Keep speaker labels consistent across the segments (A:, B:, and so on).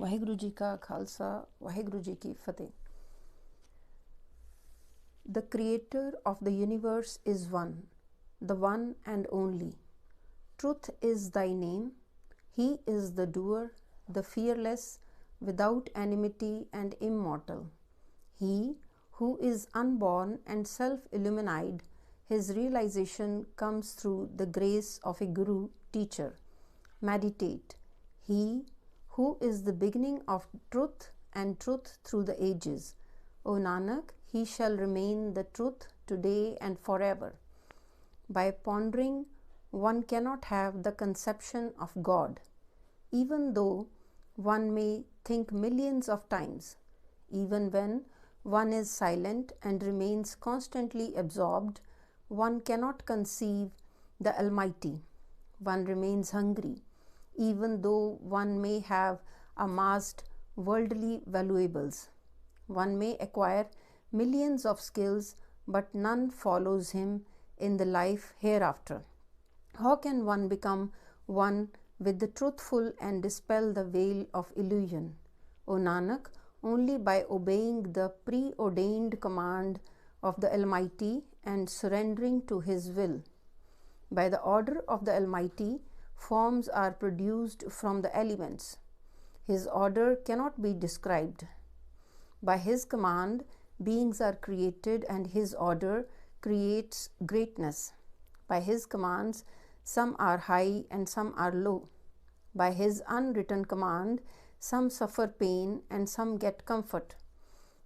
A: वाहेगुरुजी का खालसा, वाहेगुरुजी की फतेह. The creator of the universe is one, the one and only. Truth is thy name. He is the doer, the fearless, without enmity and immortal. He who is unborn and self-illumined, his realization comes through the grace of a guru teacher. Meditate. He who is the beginning of truth and truth through the ages. O Nanak, he shall remain the truth today and forever. By pondering, one cannot have the conception of God, even though one may think millions of times. Even when one is silent and remains constantly absorbed, one cannot conceive the Almighty. One remains hungry, even though one may have amassed worldly valuables. One may acquire millions of skills, but none follows him in the life hereafter. How can one become one with the truthful and dispel the veil of illusion? O Nanak, only by obeying the preordained command of the Almighty and surrendering to His will. By the order of the Almighty, forms are produced from the elements. His order cannot be described. By His command, beings are created, and His order creates greatness. By His commands, some are high and some are low. By His unwritten command, some suffer pain and some get comfort.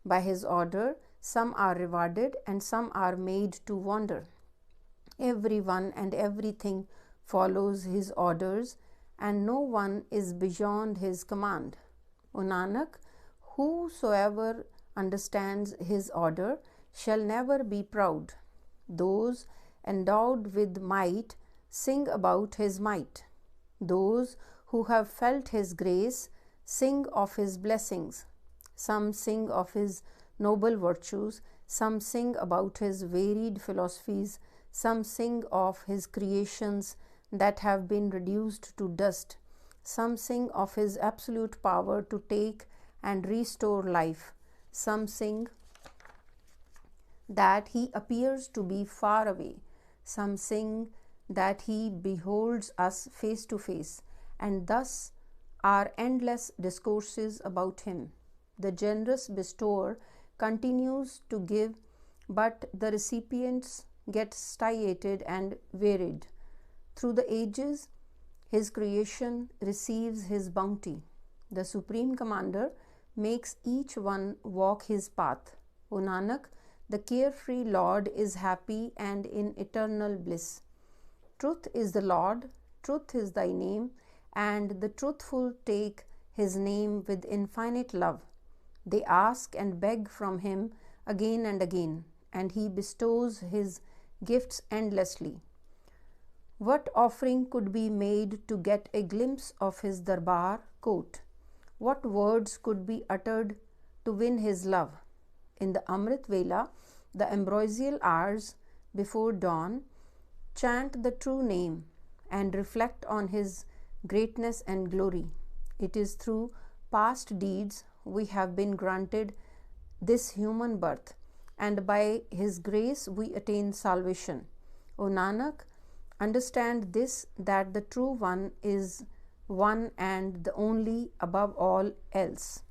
A: By His order, some are rewarded and some are made to wander. Everyone and everything follows His orders, and no one is beyond His command. O Nanak, whosoever understands His order shall never be proud. Those endowed with might sing about His might. Those who have felt His grace sing of His blessings. Some sing of His noble virtues, some sing about His varied philosophies, some sing of His creations that have been reduced to dust. Some sing of His absolute power to take and restore life. Some sing that He appears to be far away. Some sing that He beholds us face to face, and thus are endless discourses about Him. The generous bestower continues to give, but the recipients get satiated and wearied. Through the ages, His creation receives His bounty. The Supreme Commander makes each one walk His path. O Nanak, the carefree Lord is happy and in eternal bliss. Truth is the Lord, truth is thy name, and the truthful take His name with infinite love. They ask and beg from Him again and again, and He bestows His gifts endlessly. What offering could be made to get a glimpse of His darbar court? What words could be uttered to win His love? In the Amrit Vela, the ambrosial hours before dawn, chant the true name and reflect on His greatness and glory. It is through past deeds we have been granted this human birth, and by His grace we attain salvation. O Nanak, understand this, that the True One is one and the only above all else.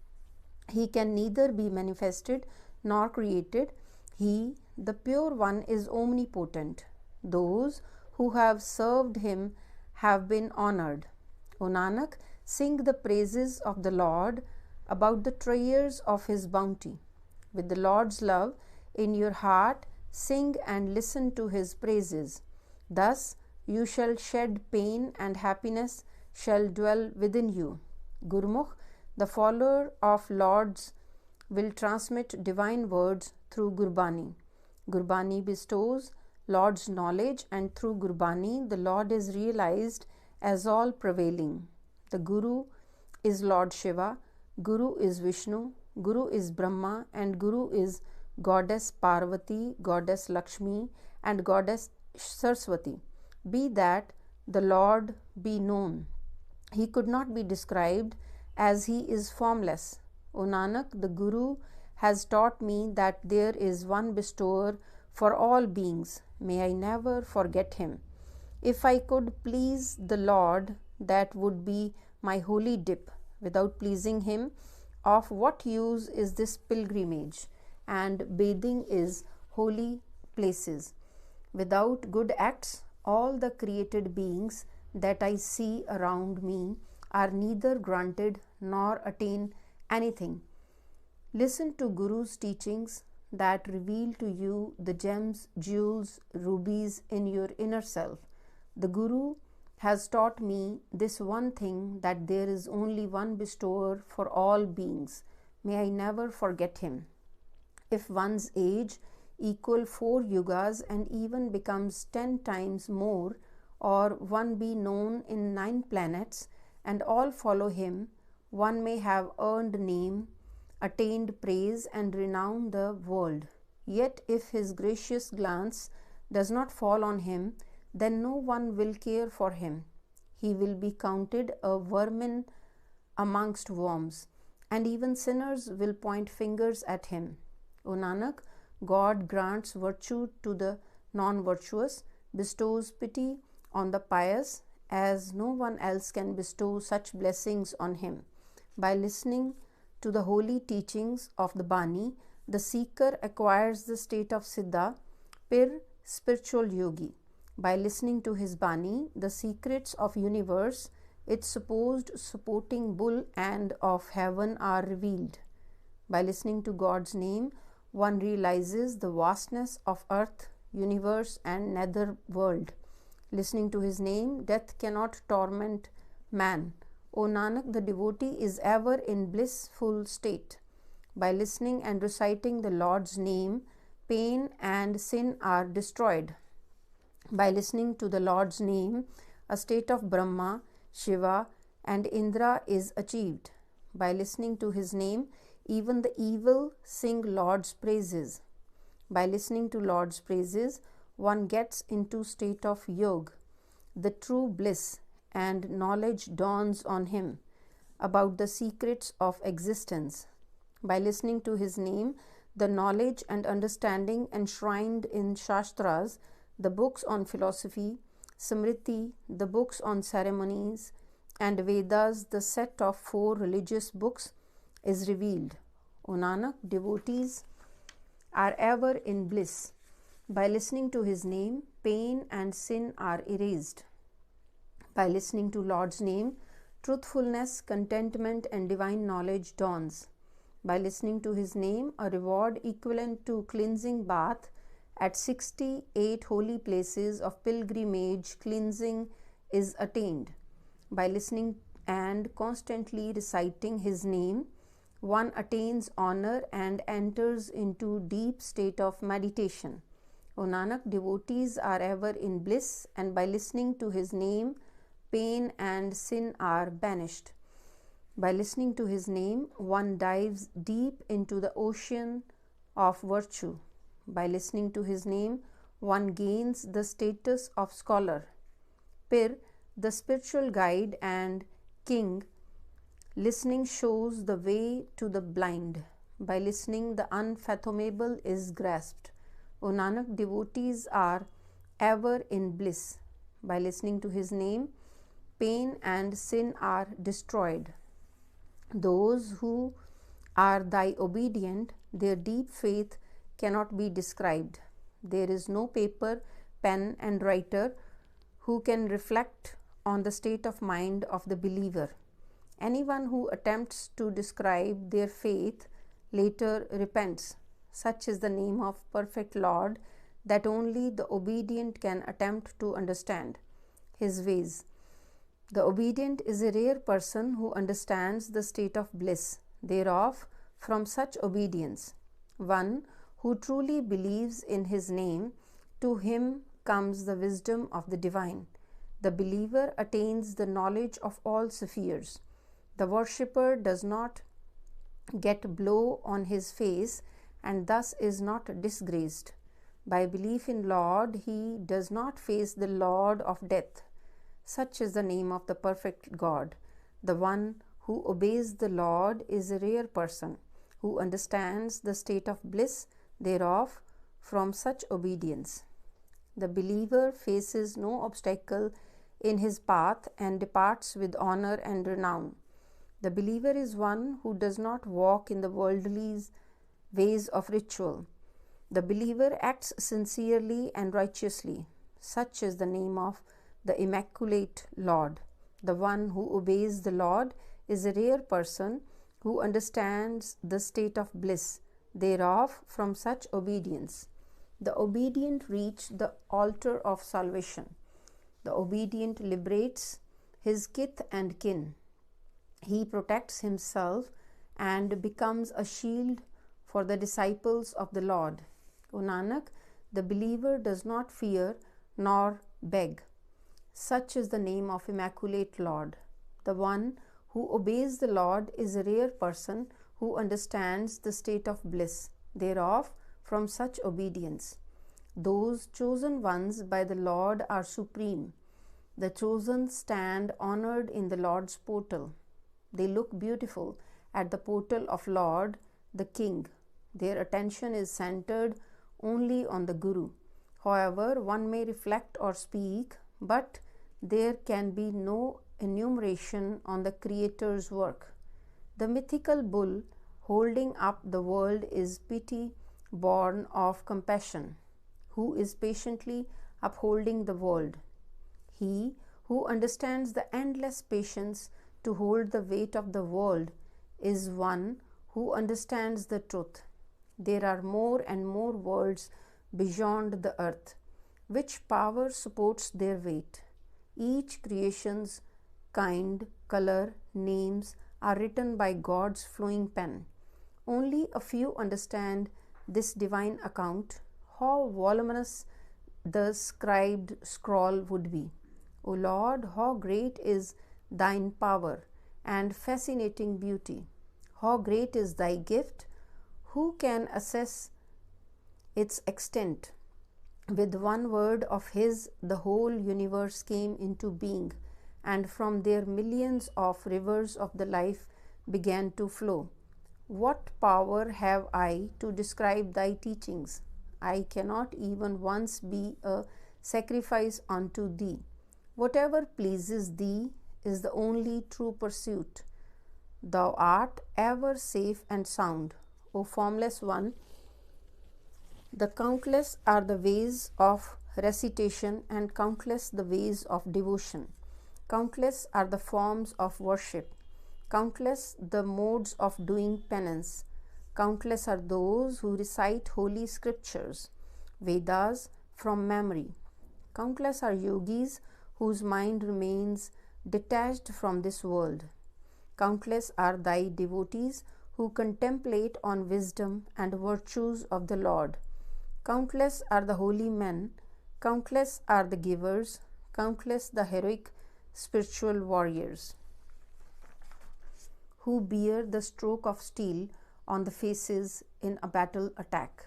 A: He can neither be manifested nor created. He, the Pure One, is omnipotent. Those who have served Him have been honored. O Nanak, sing the praises of the Lord about the treasures of His bounty. With the Lord's love in your heart, sing and listen to His praises. Thus you shall shed pain, and happiness shall dwell within you. Gurmukh, the follower of Lords, will transmit divine words through Gurbani. Gurbani bestows Lord's knowledge, and through Gurbani the Lord is realized as all prevailing. The Guru is Lord Shiva, Guru is Vishnu, Guru is Brahma, and Guru is Goddess Parvati, Goddess Lakshmi, and Goddess Saraswati. Be that the Lord be known. He could not be described as he is formless. O Nanak, the Guru has taught me that there is one bestower for all beings. May I never forget him. If I could please the Lord, that would be my holy dip. Without pleasing him, of what use is this pilgrimage and bathing is holy places? Without good acts, all the created beings that I see around me are neither granted nor attain anything. Listen to Guru's teachings that reveal to you the gems, jewels, rubies in your inner self. The Guru has taught me this one thing, that there is only one bestower for all beings. May I never forget him. If one's age equal 4 yugas and even becomes 10 times more, or one be known in 9 planets and all follow him, one may have earned name, attained praise and renown the world. Yet if his gracious glance does not fall on him, then no one will care for him. He will be counted a vermin amongst worms, and even sinners will point fingers at him. O Nanak, God grants virtue to the non-virtuous, bestows pity on the pious, as no one else can bestow such blessings on him. By listening to the holy teachings of the Bani, the seeker acquires the state of Siddha, Pir, spiritual yogi. By listening to his Bani, the secrets of universe, its supposed supporting bull and of heaven are revealed. By listening to God's name, one realizes the vastness of earth, universe and nether world. Listening to his name, death cannot torment man. O Nanak, the devotee is ever in blissful state. By listening and reciting the Lord's name, pain and sin are destroyed. By listening to the Lord's name, a state of Brahma, Shiva and Indra is achieved. By listening to his name, even the evil sing Lord's praises. By listening to Lord's praises, one gets into state of yoga, the true bliss, and knowledge dawns on him about the secrets of existence. By listening to his name, the knowledge and understanding enshrined in Shastras, the books on philosophy, Smriti, the books on ceremonies, and Vedas, the set of 4 religious books, is revealed. O Nanak, devotees are ever in bliss. By listening to his name, pain and sin are erased. By listening to Lord's name, truthfulness, contentment and divine knowledge dawns. By listening to his name, a reward equivalent to cleansing bath at 68 holy places of pilgrimage cleansing is attained. By listening and constantly reciting his name, one attains honor and enters into deep state of meditation. O Nanak, devotees are ever in bliss, and by listening to his name, pain and sin are banished. By listening to his name, one dives deep into the ocean of virtue. By listening to his name, one gains the status of scholar. Pir, the spiritual guide and king, listening shows the way to the blind. By listening, the unfathomable is grasped. O Nanak, devotees are ever in bliss. By listening to his name, pain and sin are destroyed. Those who are thy obedient, their deep faith cannot be described. There is no paper, pen and writer who can reflect on the state of mind of the believer. Anyone who attempts to describe their faith later repents. Such is the name of perfect Lord, that only the obedient can attempt to understand his ways. The obedient is a rare person who understands the state of bliss thereof from such obedience. One who truly believes in his name, to him comes the wisdom of the divine. The believer attains the knowledge of all spheres. The worshipper does not get blow on his face and thus is not disgraced. By belief in Lord, he does not face the Lord of death. Such is the name of the perfect God, the one who obeys the Lord is a rare person, who understands the state of bliss thereof from such obedience. The believer faces no obstacle in his path and departs with honor and renown. The believer is one who does not walk in the worldly ways of ritual. The believer acts sincerely and righteously. Such is the name of the Immaculate Lord. The one who obeys the Lord is a rare person who understands the state of bliss thereof from such obedience. The obedient reach the altar of salvation. The obedient liberates his kith and kin. He protects himself and becomes a shield for the disciples of the Lord. O Nanak, the believer does not fear nor beg. Such is the name of Immaculate Lord. The one who obeys the Lord is a rare person who understands the state of bliss thereof from such obedience. Those chosen ones by the Lord are supreme. The chosen stand honored in the Lord's portal. They look beautiful at the portal of Lord, the King. Their attention is centered only on the Guru. However, one may reflect or speak, but there can be no enumeration on the Creator's work. The mythical bull holding up the world is pity born of compassion, who is patiently upholding the world. He who understands the endless patience to hold the weight of the world is one who understands the truth. There are more and more worlds beyond the earth. Which power supports their weight? Each creation's kind, color, names are written by God's flowing pen. Only a few understand this divine account. How voluminous the scribed scroll would be. O Lord, how great is thine power and fascinating beauty. How great is thy gift. Who can assess its extent? With one word of his, the whole universe came into being, and from there millions of rivers of the life began to flow. What power have I to describe thy teachings? I cannot even once be a sacrifice unto thee. Whatever pleases thee is the only true pursuit. Thou art ever safe and sound, O formless one. The countless are the ways of recitation and countless the ways of devotion. Countless are the forms of worship. Countless the modes of doing penance. Countless are those who recite holy scriptures, Vedas from memory. Countless are yogis whose mind remains detached from this world. Countless are thy devotees who contemplate on wisdom and virtues of the Lord. Countless are the holy men, countless are the givers, countless the heroic spiritual warriors who bear the stroke of steel on the faces in a battle attack.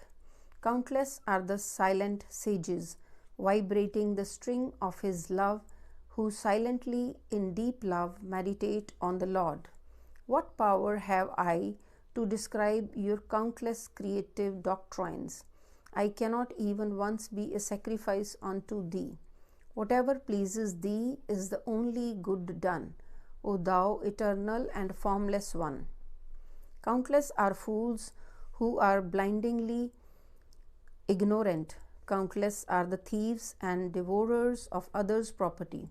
A: Countless are the silent sages vibrating the string of his love, who silently in deep love meditate on the Lord. What power have I to describe your countless creative doctrines? I cannot even once be a sacrifice unto thee. Whatever pleases thee is the only good done, O thou eternal and formless one. Countless are fools who are blindingly ignorant. Countless are the thieves and devourers of others' property.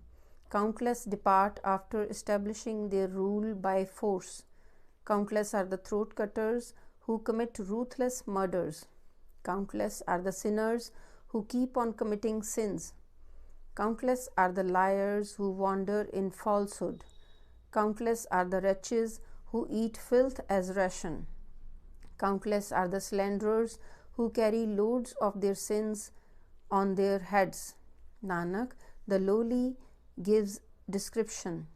A: Countless depart after establishing their rule by force. Countless are the throat cutters who commit ruthless murders. Countless are the sinners who keep on committing sins. Countless are the liars who wander in falsehood. Countless are the wretches who eat filth as ration. Countless are the slanderers who carry loads of their sins on their heads. Nanak, the lowly gives description.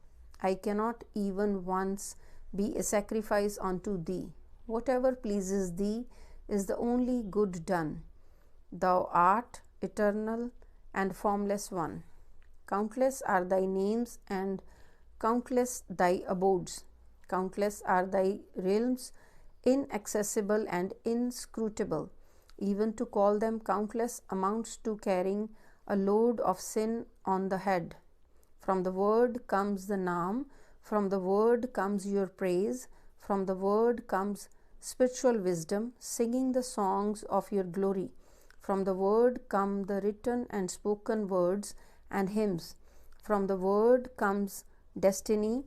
A: I cannot even once be a sacrifice unto thee. Whatever pleases thee is the only good done. Thou art eternal and formless one. Countless are thy names and countless thy abodes. Countless are thy realms, inaccessible and inscrutable. Even to call them countless amounts to carrying a load of sin on the head. From the word comes the Naam, from the word comes your praise, from the word comes spiritual wisdom, singing the songs of your glory. From the word come the written and spoken words and hymns. From the word comes destiny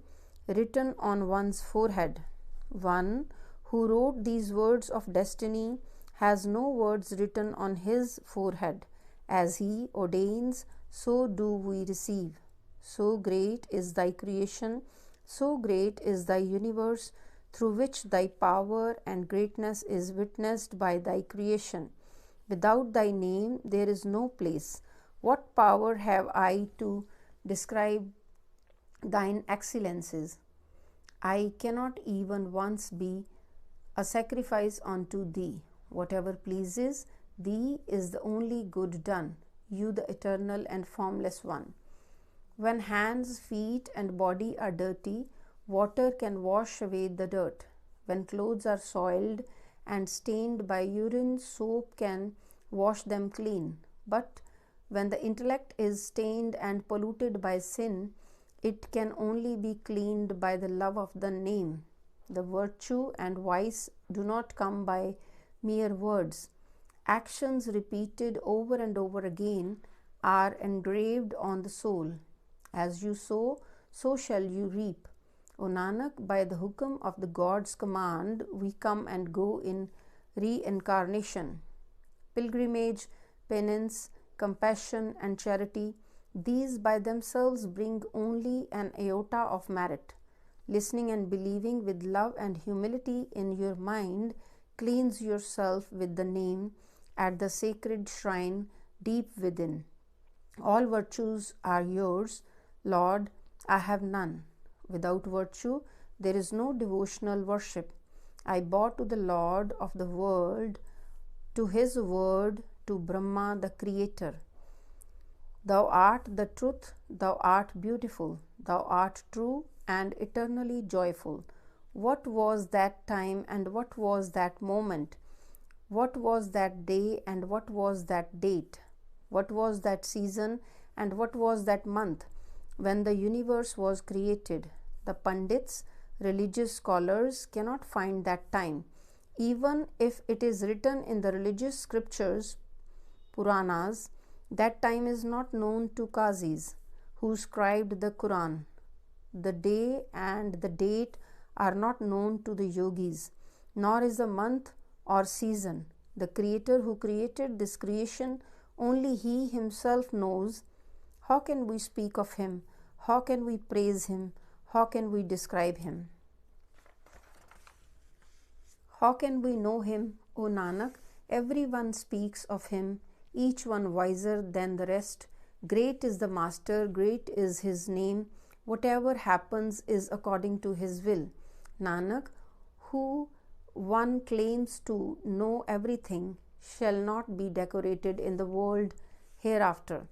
A: written on one's forehead. One who wrote these words of destiny has no words written on his forehead. As he ordains, so do we receive. So great is thy creation, so great is thy universe, through which thy power and greatness is witnessed by thy creation. Without thy name there is no place. What power have I to describe thine excellences? I cannot even once be a sacrifice unto thee. Whatever pleases thee is the only good done, you the eternal and formless one. When hands, feet, and body are dirty, water can wash away the dirt. When clothes are soiled and stained by urine, soap can wash them clean. But when the intellect is stained and polluted by sin, it can only be cleaned by the love of the name. The virtue and vice do not come by mere words. Actions repeated over and over again are engraved on the soul. As you sow, so shall you reap. O Nanak, by the hukam of the God's command, we come and go in reincarnation. Pilgrimage, penance, compassion, and charity, these by themselves bring only an iota of merit. Listening and believing with love and humility in your mind cleans yourself with the name at the sacred shrine deep within. All virtues are yours, Lord, I have none. Without virtue, there is no devotional worship. I bow to the Lord of the world, to his word, to Brahma the Creator. Thou art the truth, thou art beautiful, thou art true and eternally joyful. What was that time and what was that moment? What was that day and what was that date? What was that season and what was that month when the universe was created? The Pandits, religious scholars, cannot find that time. Even if it is written in the religious scriptures, Puranas, that time is not known to Qazis who scribed the Quran. The day and the date are not known to the yogis, nor is the month or season. The Creator who created this creation, only He Himself knows. How can we speak of Him? How can we praise Him? How can we describe Him? How can we know Him, O Nanak? Everyone speaks of Him, each one wiser than the rest. Great is the Master, great is His name. Whatever happens is according to His will. Nanak, who one claims to know everything shall not be decorated in the world hereafter.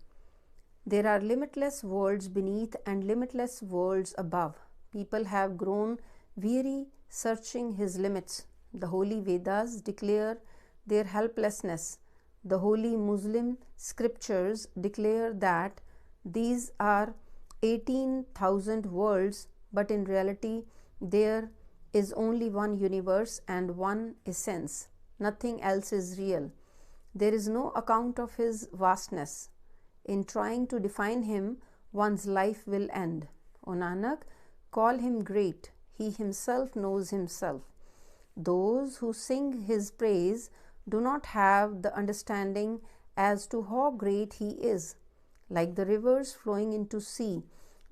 A: There are limitless worlds beneath and limitless worlds above. People have grown weary searching His limits. The holy Vedas declare their helplessness. The holy Muslim scriptures declare that these are 18,000 worlds, but in reality there is only one universe and one essence. Nothing else is real. There is no account of His vastness. In trying to define Him, one's life will end. O Nanak, call Him great. He Himself knows Himself. Those who sing His praise do not have the understanding as to how great He is. Like the rivers flowing into sea,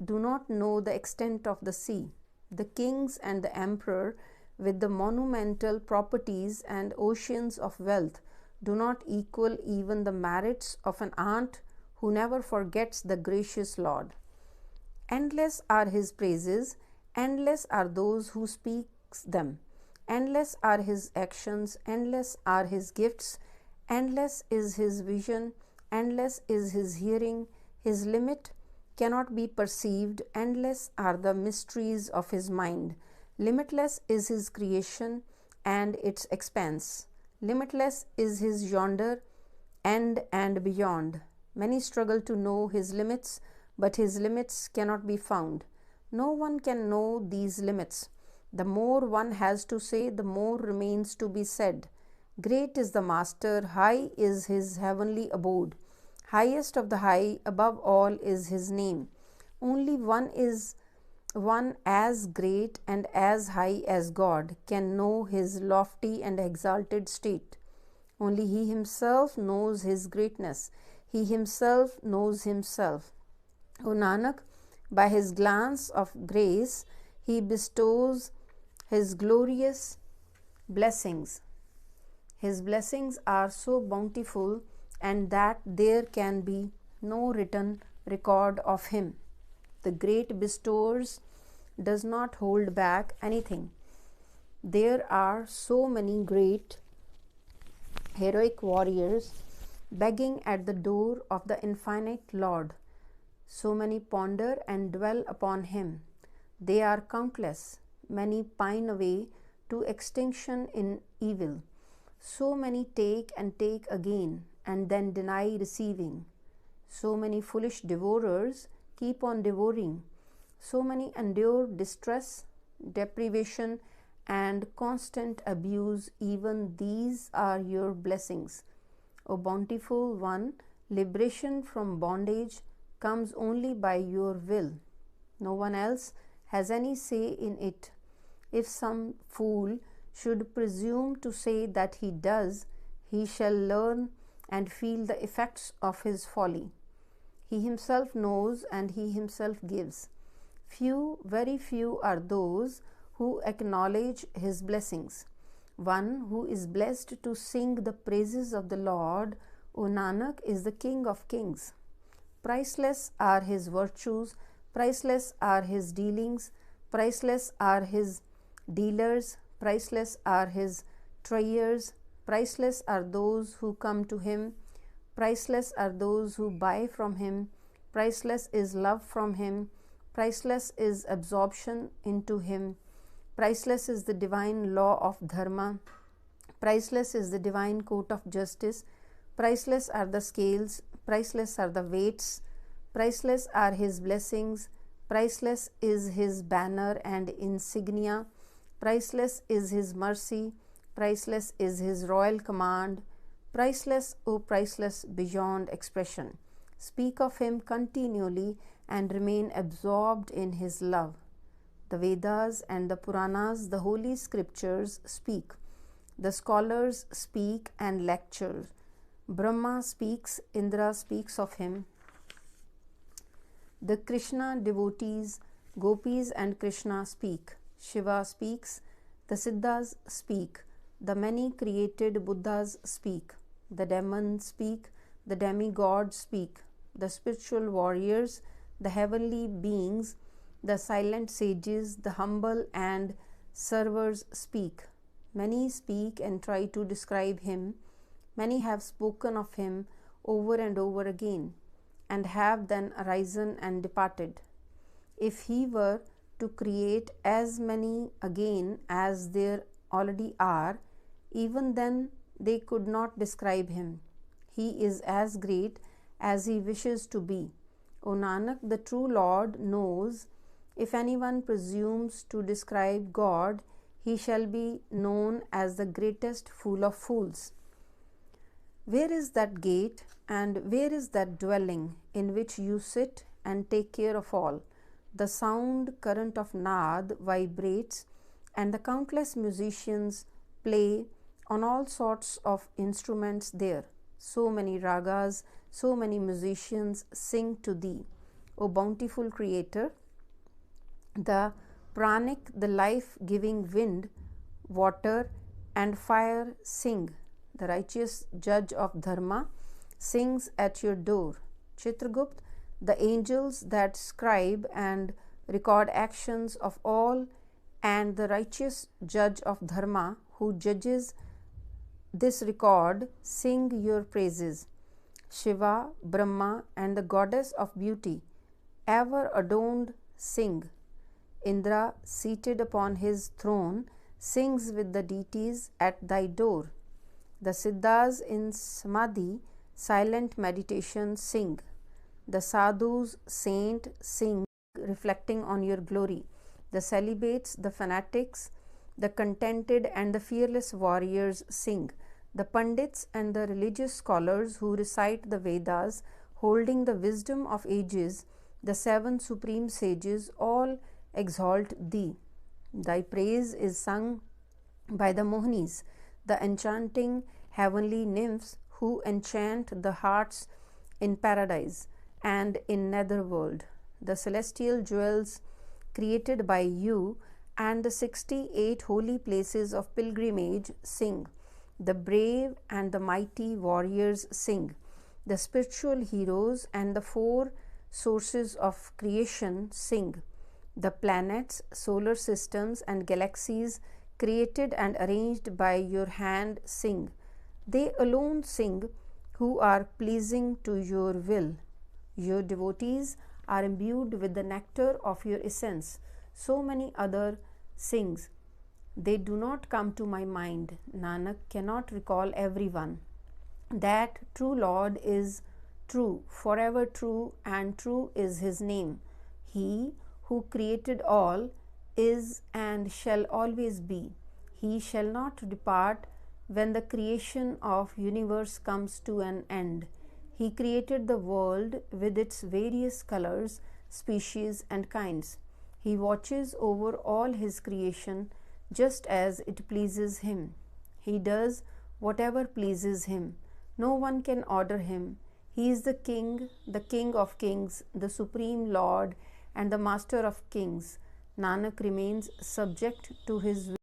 A: do not know the extent of the sea. The kings and the emperor with the monumental properties and oceans of wealth do not equal even the merits of an aunt who never forgets the gracious Lord. Endless are His praises, endless are those who speak them. Endless are His actions, endless are His gifts, endless is His vision, endless is His hearing. His limit cannot be perceived, endless are the mysteries of His mind. Limitless is his creation and its expanse. Limitless is his yonder end and beyond. Many struggle to know his limits, but his limits cannot be found. No one can know these limits. The more one has to say, the more remains to be said. Great is the Master, high is his heavenly abode. Highest of the high, above all is his name. Only one as great and as high as God can know his lofty and exalted state. Only he himself knows his greatness. He himself knows himself. O Nanak, by his glance of grace, he bestows his glorious blessings. His blessings are so bountiful and that there can be no written record of him. The great bestower does not hold back anything. There are so many great heroic warriors begging at the door of the infinite Lord. So many ponder and dwell upon him. They are countless. Many pine away to extinction in evil. So many take and take again and then deny receiving. So many foolish devourers keep on devouring. So many endure distress, deprivation, and constant abuse. Even these are your blessings. O bountiful one, liberation from bondage comes only by your will. No one else has any say in it. If some fool should presume to say that he does, he shall learn and feel the effects of his folly. He himself knows and he himself gives. Few, very few are those who acknowledge his blessings. One who is blessed to sing the praises of the Lord, O Nanak, is the King of Kings. Priceless are his virtues, priceless are his dealings, priceless are his dealers, priceless are his triers, priceless are those who come to him, priceless are those who buy from him, priceless is love from him, priceless is absorption into him, priceless is the divine law of dharma, priceless is the divine court of justice, priceless are the scales, priceless are the weights, priceless are his blessings, priceless is his banner and insignia, priceless is his mercy, priceless is his royal command, priceless, O priceless beyond expression. Speak of him continually and remain absorbed in his love. The Vedas and the Puranas, the holy scriptures, speak. The scholars speak and lecture. Brahma speaks, Indra speaks of him. The Krishna devotees, gopis and Krishna speak. Shiva speaks. The Siddhas speak. The many created Buddhas speak. The demons speak. The demigods speak. The spiritual warriors, the heavenly beings, the silent sages, the humble and servers speak. Many speak and try to describe him. Many have spoken of him over and over again, and have then arisen and departed. If he were to create as many again as there already are, even then they could not describe him. He is as great as he wishes to be. O Nanak, the true Lord knows. If anyone presumes to describe God, he shall be known as the greatest fool of fools. Where is that gate and where is that dwelling in which you sit and take care of all? The sound current of Nad vibrates, and the countless musicians play on all sorts of instruments there. So many ragas, so many musicians sing to thee. O bountiful Creator, the pranic, the life-giving wind, water and fire sing. The righteous judge of dharma sings at your door. Chitragupt, the angels that scribe and record actions of all, and the righteous judge of dharma who judges this record sing your praises. Shiva, Brahma and the goddess of beauty, ever adorned, sing. Indra, seated upon his throne, sings with the deities at thy door. The Siddhas in Samadhi, silent meditation, sing. The sadhus, saint, sing, reflecting on your glory. The celibates, the fanatics, the contented and the fearless warriors sing. The pandits and the religious scholars who recite the Vedas, holding the wisdom of ages, the seven supreme sages, all exalt thee. Thy praise is sung by the Mohanis, the enchanting heavenly nymphs who enchant the hearts in paradise and in netherworld. The celestial jewels created by you and the 68 holy places of pilgrimage sing. The brave and the mighty warriors sing. The spiritual heroes and the four sources of creation sing. The planets, solar systems, and galaxies created and arranged by your hand sing. They alone sing who are pleasing to your will. Your devotees are imbued with the nectar of your essence. So many other sings. They do not come to my mind. Nanak cannot recall everyone. That true Lord is true, forever true, and true is his name. He who created all is and shall always be. He shall not depart when the creation of universe comes to an end. He created the world with its various colors, species, and kinds. He watches over all his creation just as it pleases him. He does whatever pleases him. No one can order him. He is the King of kings, the Supreme Lord, and the Master of kings. Nanak remains subject to his will.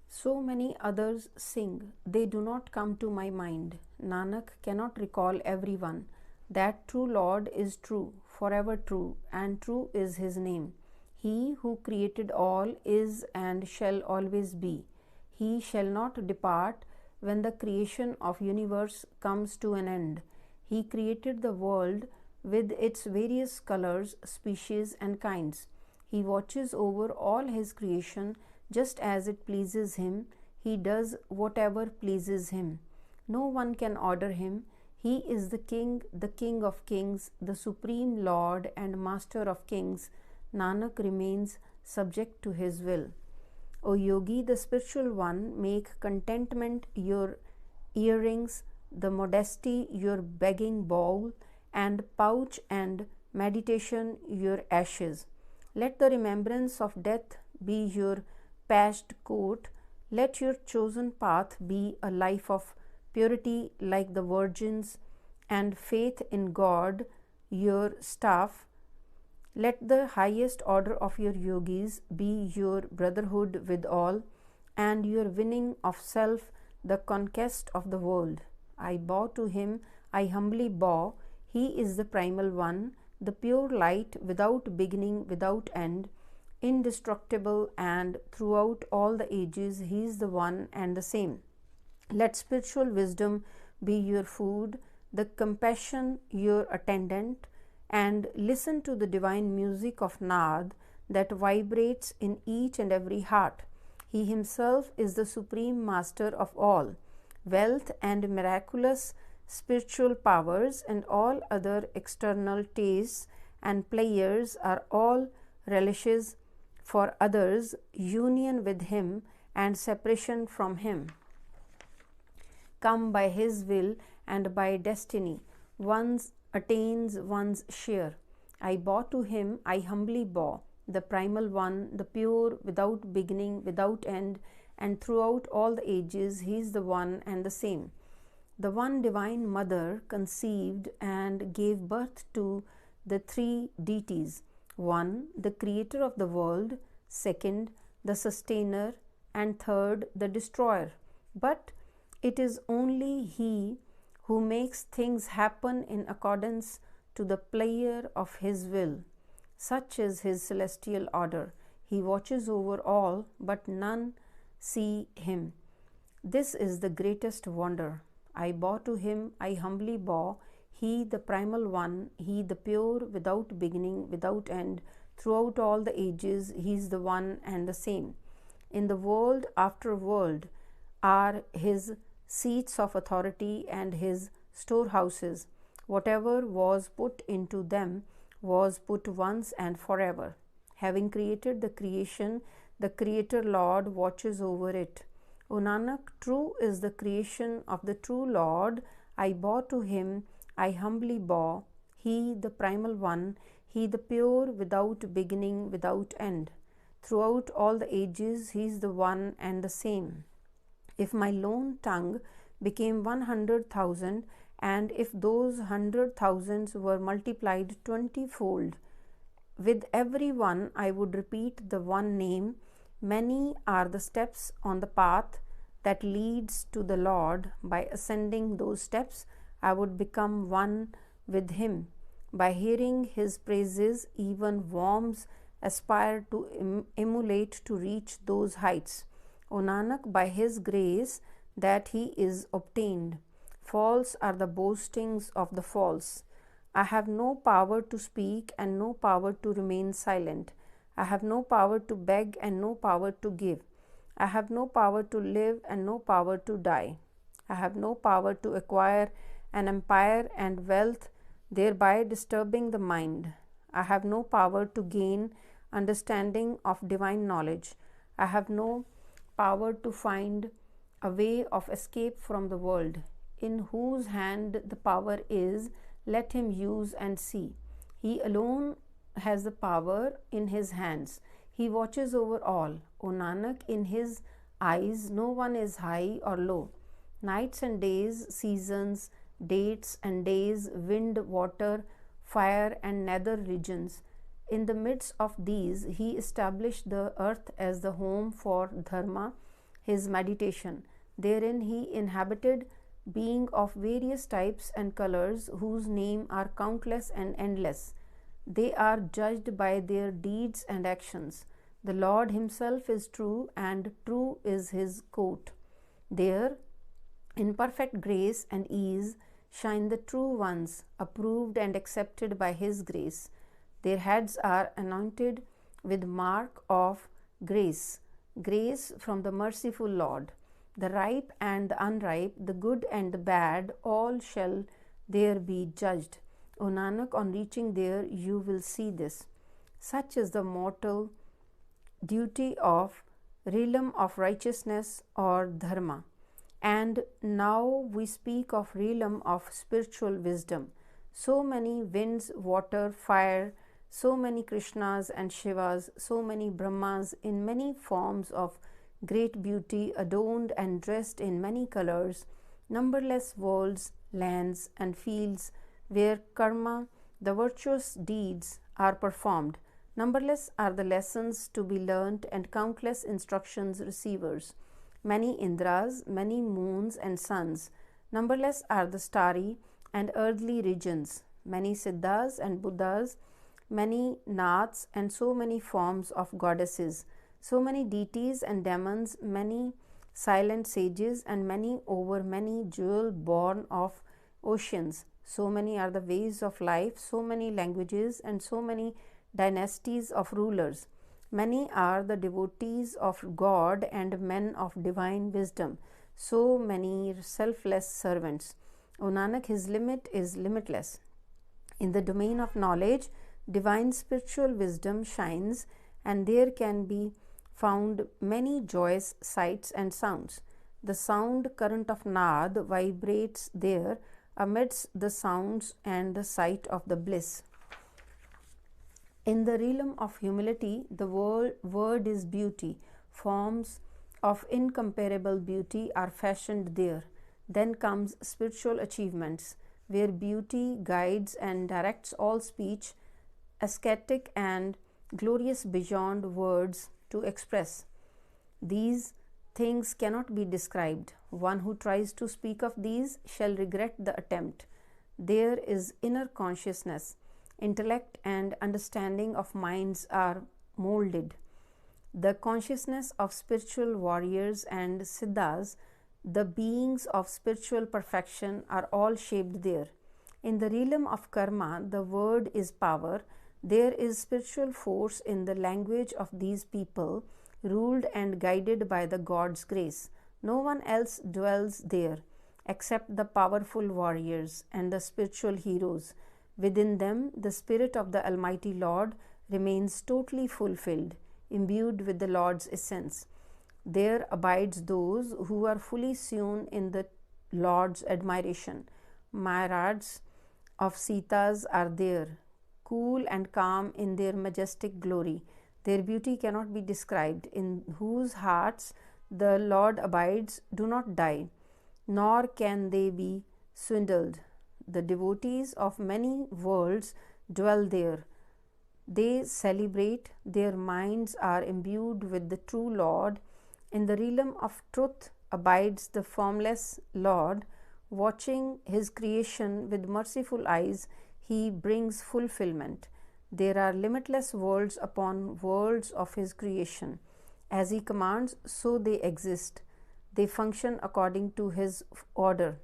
A: So many others sing. They do not come to my mind. Nanak cannot recall everyone. That true Lord is true, forever true, and true is his name. He who created all is and shall always be. He shall not depart when the creation of universe comes to an end. He created the world with its various colors, species, and kinds. He watches over all his creation just as it pleases him. He does whatever pleases him. No one can order him. He is the King of kings, the Supreme Lord and Master of kings. Nanak remains subject to his will. O Yogi, the spiritual one, make contentment your earrings, the modesty your begging bowl, and pouch, and meditation your ashes. Let the remembrance of death be your patched coat. Let your chosen path be a life of purity like the virgins, and faith in God your staff. Let the highest order of your yogis be your brotherhood with all, and your winning of self the conquest of the world. I bow to him, I humbly bow. He is the primal one, the pure light, without beginning, without end, indestructible, and throughout all the ages he is the one and the same. Let spiritual wisdom be your food, the compassion your attendant, and listen to the divine music of Naad that vibrates in each and every heart. He himself is the supreme master of all. Wealth and miraculous spiritual powers and all other external tastes and pleasures are all relishes for others. Union with him and separation from him come by his will and by destiny. One attains one's share. I bow to him, I humbly bow, the primal one, the pure, without beginning, without end, and throughout all the ages he is the one and the same. The one divine mother conceived and gave birth to the three deities. One, the creator of the world. Second, the sustainer. And third, the destroyer. But it is only he who makes things happen in accordance to the pleasure of his will. Such is his celestial order. He watches over all, but none see him. This is the greatest wonder. I bow to him, I humbly bow. He, the primal one, he, the pure, without beginning, without end, Throughout all the ages, He is the one and the same. In the world after world are His seats of authority and His storehouses. Whatever was put into them was put once and forever. Having created the creation, the Creator Lord watches over it. O Nanak, true is the creation of the true Lord. I bow to Him, I humbly bow. He, the primal one, He, the pure, without beginning, without end. Throughout all the ages, He is the one and the same. If my lone tongue became 100,000, and if those 100,000s were multiplied 20-fold, with every one I would repeat the one name. Many are the steps on the path that leads to the Lord. By ascending those steps, I would become one with Him. By hearing His praises, even worms aspire to emulate to reach those heights. O Nanak, by His grace that He is obtained. False are the boastings of the false. I have no power to speak and no power to remain silent. I have no power to beg and no power to give. I have no power to live and no power to die. I have no power to acquire an empire and wealth, thereby disturbing the mind. I have no power to gain understanding of divine knowledge. I have no power to find a way of escape from the world. In whose hand the power is, let him use and see. He alone has the power in His hands. He watches over all. O Nanak, in His eyes no one is high or low. Nights and days, seasons, dates and days, wind, water, fire and nether regions. In the midst of these, He established the earth as the home for dharma, His meditation. Therein He inhabited being of various types and colors, whose name are countless and endless. They are judged by their deeds and actions. The Lord Himself is true, and true is His court. There, in perfect grace and ease, shine the true ones, approved and accepted by His grace. Their heads are anointed with mark of grace, grace from the merciful Lord. The ripe and the unripe, the good and the bad, all shall there be judged. O Nanak, on reaching there, you will see this. Such is the mortal duty of realm of righteousness or dharma. And now we speak of realm of spiritual wisdom. So many winds, water, fire, so many Krishnas and Shivas, so many Brahmas in many forms of great beauty, adorned and dressed in many colors, numberless worlds, lands and fields where karma, the virtuous deeds, are performed. Numberless are the lessons to be learnt and countless instructions receivers. Many Indras, many moons and suns. Numberless are the starry and earthly regions. Many Siddhas and Buddhas, many Naths and so many forms of goddesses. So many deities and demons, many silent sages, and many over many jewel born of oceans. So many are the ways of life, so many languages, and so many dynasties of rulers. Many are the devotees of God and men of divine wisdom. So many selfless servants. O Nanak, His limit is limitless. In the domain of knowledge, divine spiritual wisdom shines, and there can be found many joyous sights and sounds. The sound current of Nad vibrates there amidst the sounds and the sight of the bliss. In the realm of humility, the word is beauty. Forms of incomparable beauty are fashioned there. Then comes spiritual achievements, where beauty guides and directs all speech, ascetic and glorious beyond words to express. These things cannot be described. One who tries to speak of these shall regret the attempt. There is inner consciousness. Intellect and understanding of minds are molded. The consciousness of spiritual warriors and siddhas, the beings of spiritual perfection, are all shaped there. In the realm of karma, the word is power. There is spiritual force in the language of these people, ruled and guided by the God's grace. No one else dwells there except the powerful warriors and the spiritual heroes. Within them, the Spirit of the Almighty Lord remains totally fulfilled, imbued with the Lord's essence. There abides those who are fully sewn in the Lord's admiration. Myriads of Sitas are there, cool and calm in their majestic glory. Their beauty cannot be described, in whose hearts the Lord abides, do not die, nor can they be swindled. The devotees of many worlds dwell there. They celebrate, their minds are imbued with the true Lord. In the realm of truth abides the formless Lord. Watching his creation with merciful eyes, he brings fulfillment. There are limitless worlds upon worlds of his creation. As he commands, so they exist. They function according to his order.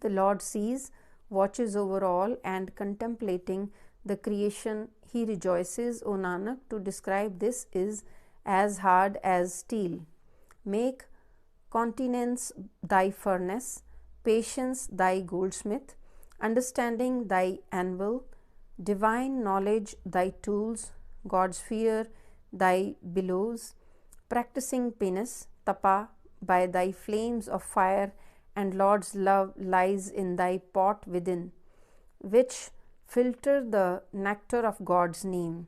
A: The Lord sees, watches over all, and contemplating the creation, he rejoices. O Nanak, to describe this is as hard as steel. Make continence thy furnace, patience thy goldsmith, understanding thy anvil, divine knowledge thy tools, God's fear thy bellows, practicing penance, tapa, by thy flames of fire, and Lord's love lies in thy pot within, which filter the nectar of God's name.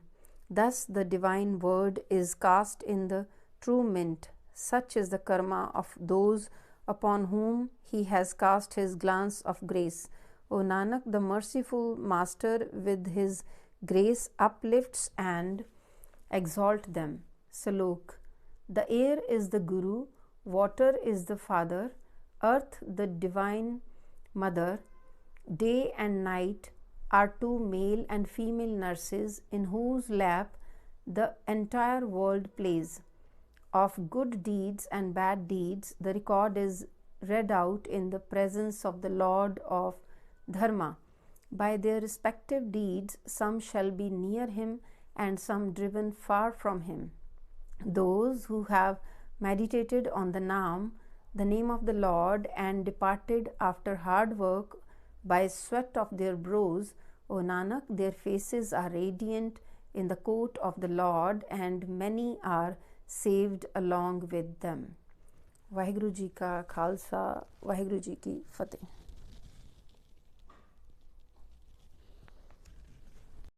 A: Thus the divine word is cast in the true mint. Such is the karma of those upon whom he has cast his glance of grace. O Nanak, the merciful Master with his grace uplifts and exalts them. Salok. The air is the Guru, water is the Father, earth the Divine Mother. Day and night are two male and female nurses in whose lap the entire world plays. Of good deeds and bad deeds, the record is read out in the presence of the Lord of Dharma. By their respective deeds, some shall be near him and some driven far from him. Those who have meditated on the name of the Lord, and departed after hard work by sweat of their brows, O Nanak, their faces are radiant in the court of the Lord, and many are saved along with them. Waheguru ji का खालसा, वाहिगुरु जी की फतेह।